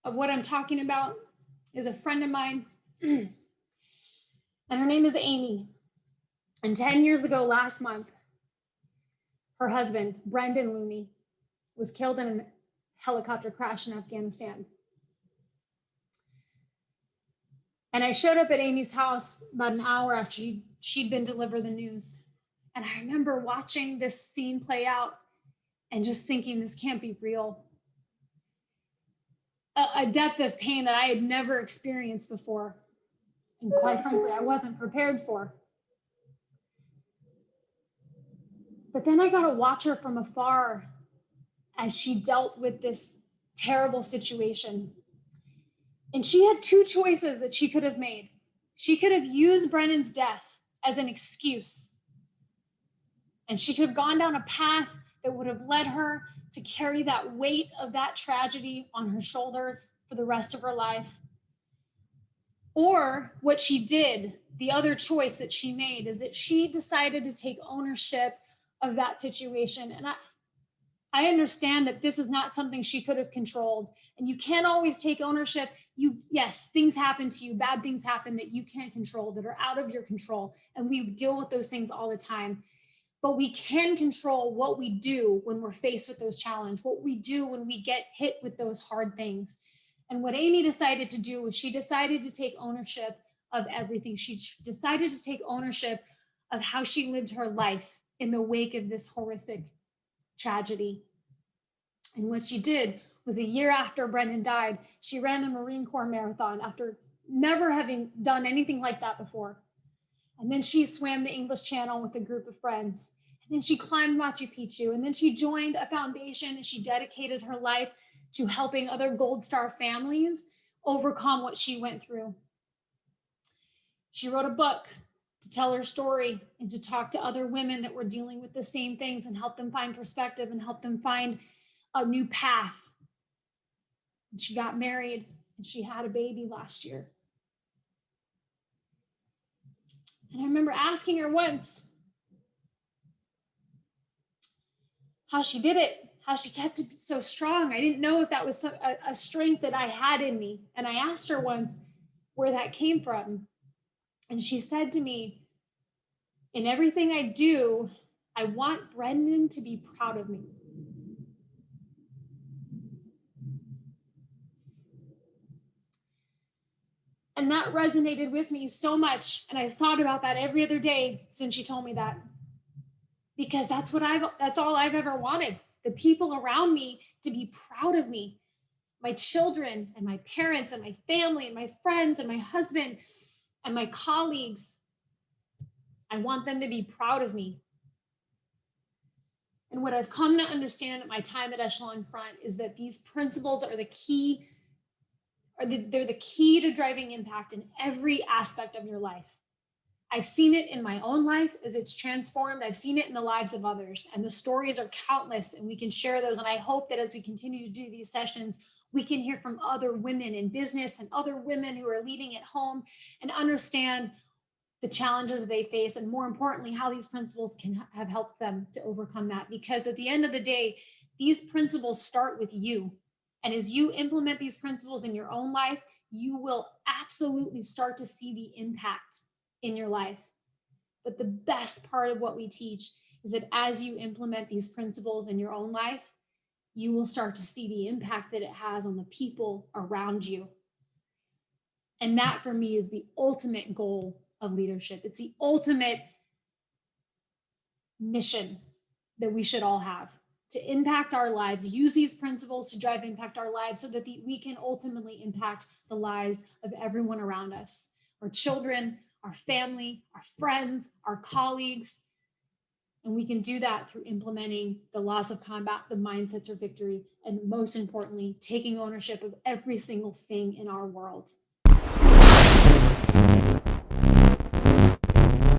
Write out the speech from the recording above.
of what I'm talking about is a friend of mine, and her name is Amy. And 10 years ago, last month, her husband, Brendan Looney, was killed in a helicopter crash in Afghanistan. And I showed up at Amy's house about an hour after she'd been delivered the news. And I remember watching this scene play out and just thinking, this can't be real. A depth of pain that I had never experienced before. And quite frankly, I wasn't prepared for. But then I got to watch her from afar as she dealt with this terrible situation. And she had two choices that she could have made. She could have used Brennan's death as an excuse. And she could have gone down a path that would have led her to carry that weight of that tragedy on her shoulders for the rest of her life. Or what she did, the other choice that she made, is that she decided to take ownership of that situation. And I understand that this is not something she could have controlled, and you can't always take ownership. Yes, things happen to you, bad things happen that you can't control, that are out of your control, and we deal with those things all the time. But we can control what we do when we're faced with those challenges, what we do when we get hit with those hard things. And what Amy decided to do was she decided to take ownership of everything. She decided to take ownership of how she lived her life in the wake of this horrific tragedy. And what she did was, a year after Brendan died, she ran the Marine Corps Marathon after never having done anything like that before. And then she swam the English Channel with a group of friends. And then she climbed Machu Picchu. And then she joined a foundation, and she dedicated her life to helping other Gold Star families overcome what she went through. She wrote a book to tell her story and to talk to other women that were dealing with the same things and help them find perspective and help them find a new path. And she got married and she had a baby last year. And I remember asking her once how she did it, how she kept it so strong. I didn't know if that was a strength that I had in me. And I asked her once where that came from. And she said to me, in everything I do, I want Brendan to be proud of me. And that resonated with me so much. And I've thought about that every other day since she told me that. Because that's all I've ever wanted. The people around me to be proud of me. My children and my parents and my family and my friends and my husband and my colleagues. I want them to be proud of me. And what I've come to understand at my time at Echelon Front is that these principles are the key. They're the key to driving impact in every aspect of your life. I've seen it in my own life as it's transformed. I've seen it in the lives of others, and the stories are countless, and we can share those. And I hope that as we continue to do these sessions, we can hear from other women in business and other women who are leading at home and understand the challenges they face, and more importantly, how these principles can have helped them to overcome that. Because at the end of the day, these principles start with you. And as you implement these principles in your own life, you will absolutely start to see the impact in your life. But the best part of what we teach is that as you implement these principles in your own life, you will start to see the impact that it has on the people around you. And that for me is the ultimate goal of leadership. It's the ultimate mission that we should all have, to impact our lives, use these principles to drive impact our lives so that we can ultimately impact the lives of everyone around us, our children, our family, our friends, our colleagues. And we can do that through implementing the laws of combat, the mindsets of victory, and most importantly, taking ownership of every single thing in our world.